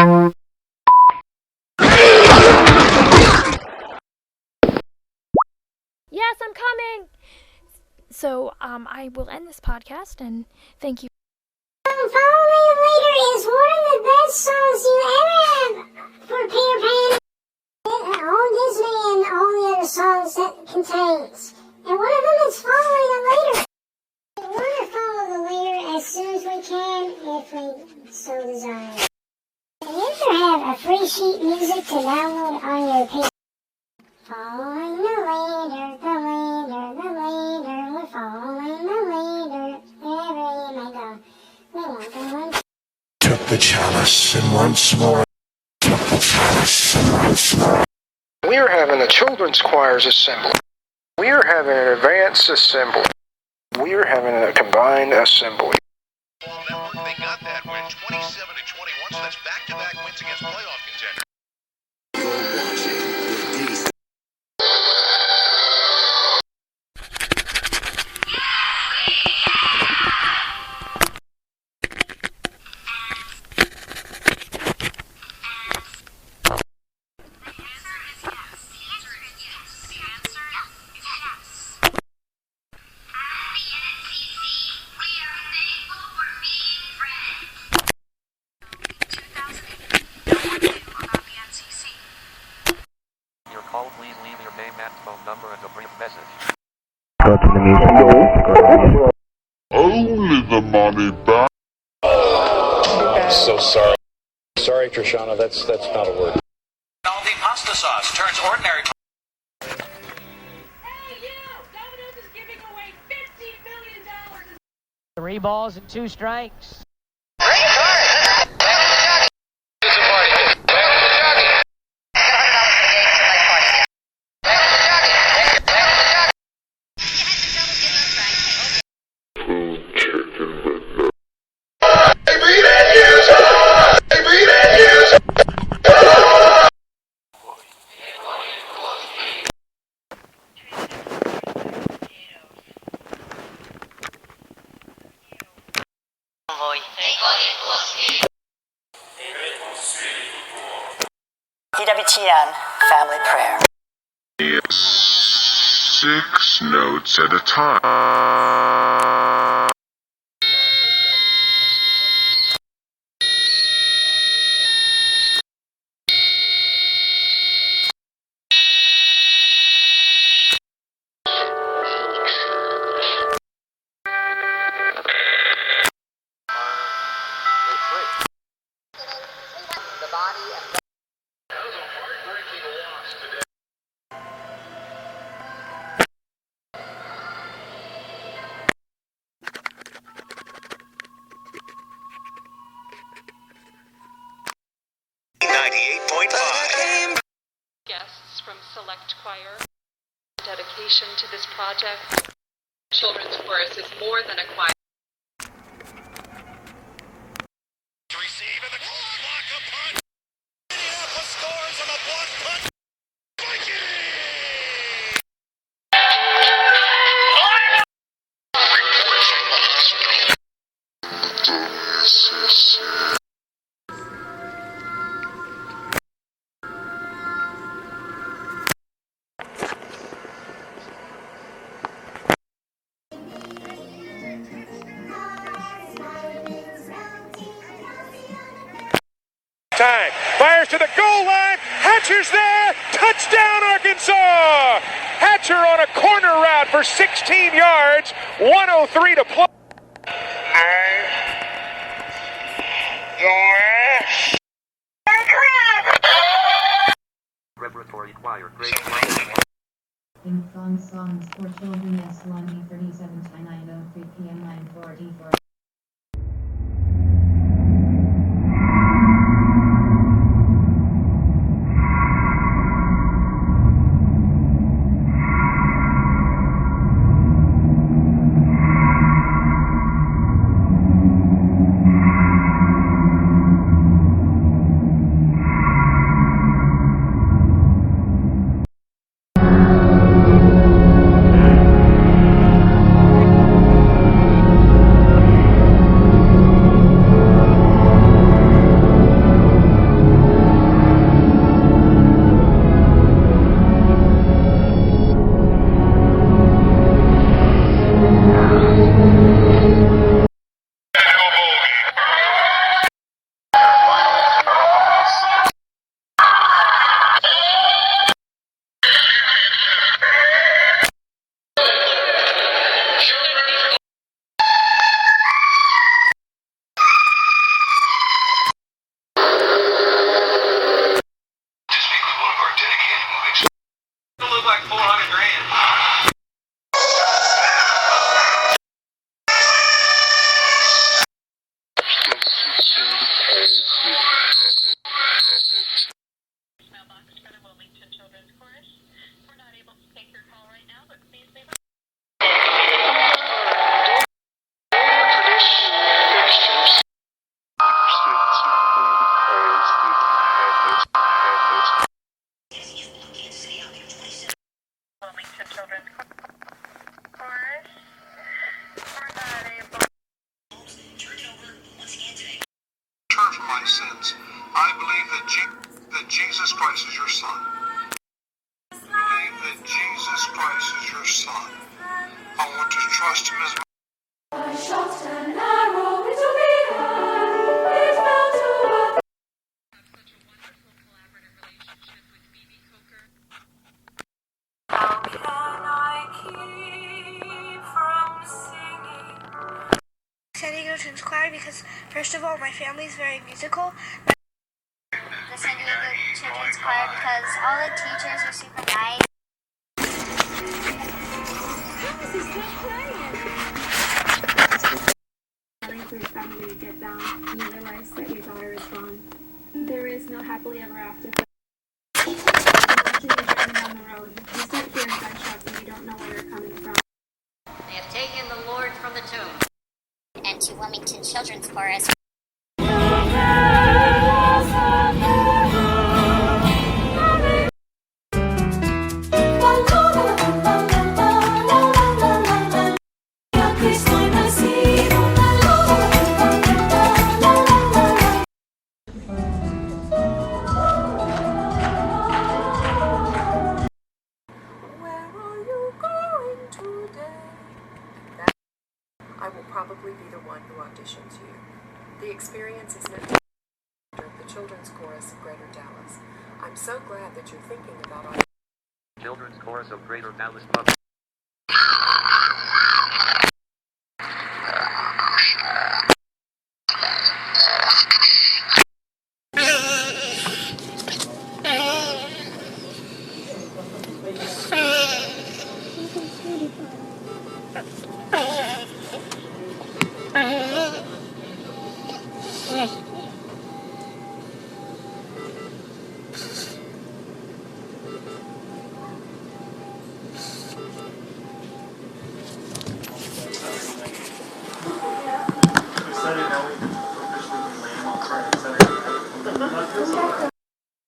Yes, I'm coming! So, I will end this podcast, and thank you. Follow Me Later is one of the best songs you ever have for Peter Pan. All Disney and all the other songs that it contains. And one of them is Follow the Later. We want to follow the later as soon as we can, if we so desire. You ever have a free sheet music to download on your PC? Following the leader, we're following the leader, wherever you may go. We want the one. Took the chalice and once more. Took the chalice and once more. We're having a children's choirs assembly. We're having an advanced assembly. We're having a combined assembly. Network, they got that win 27-21, so that's back-to-back wins against playoff contenders. Call, please leave your name and phone number and a brief message. Go to the music. Only the money back. I'm so sorry. Sorry, Trishana, that's not a word. Aldi pasta sauce turns ordinary. Hey, you! Domino's is giving away $15 million. 3 balls and 2 strikes. EWTN Family Prayer. 6 notes at a time. The body of 98.5. Guests from Select Choir. Dedication to this project. Children's Chorus is more than a choir. Receive in the block a punt. Indianapolis scores on a block punt. Time. Fires to the goal line. Hatcher's there. Touchdown, Arkansas. Hatcher on a corner route for 16 yards. 1:03 to play. Repertory choir, great. Songs for children S1 37 to 9:03 p.m. 9:44. 400 grand. Turn from my sins. I believe that Jesus Christ is your son. I believe that Jesus Christ is your son. I want to trust him as my I shot an arrow into the air. It fell to earth. Such a wonderful collaborative relationship with Phoebe Coker. How can I keep from singing? San Diego Children's Choir because, first of all, my family is very musical. The San Diego Children's Choir because all the teachers are super nice. For your family to get down and you realize that your daughter is gone. There is no happily ever after. Especially when you're driving down the road, you start hearing gunshots and you don't know where they're coming from. They have taken the Lord from the tomb. And to Wilmington Children's Chorus. I will probably be the one who auditions you. The experience is meant to be the Children's Chorus of Greater Dallas. I'm so glad that you're thinking about auditioning. Children's Chorus of Greater Dallas Public.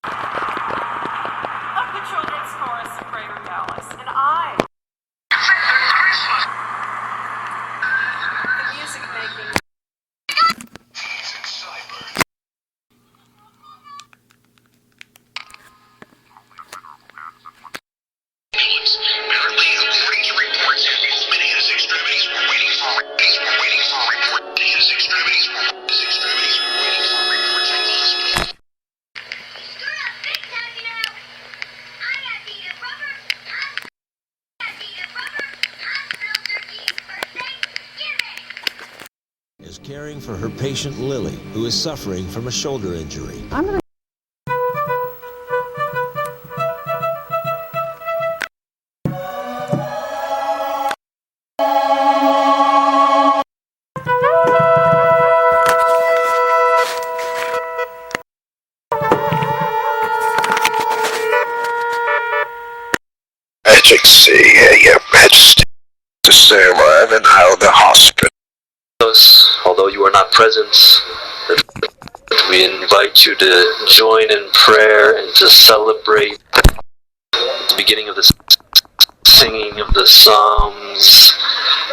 Of the Children's Chorus of Greater Dallas, and I. The music making. Apparently, according to reports, his extremities were waiting for a report. His extremities were waiting for reports from the hospital. Is caring for her patient Lily, who is suffering from a shoulder injury. Majesty, Your Majesty, the ceremony and how the hospital. Although you are not present, we invite you to join in prayer and to celebrate the beginning of the singing of the Psalms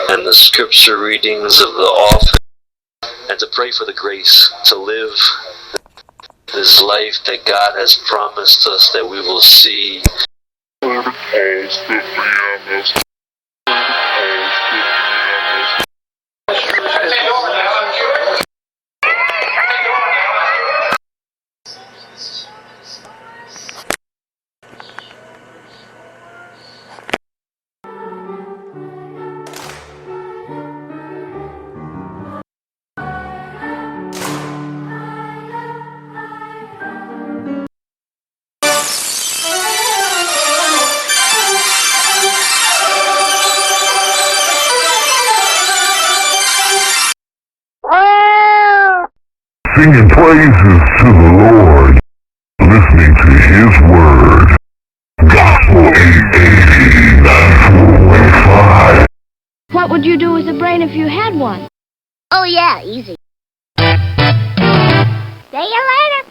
and the scripture readings of the office, and to pray for the grace to live this life that God has promised us that we will see. singing praises to the Lord, listening to His Word. Gospel 880, 9415. What would you do with a brain if you had one? Oh yeah, easy. See you later.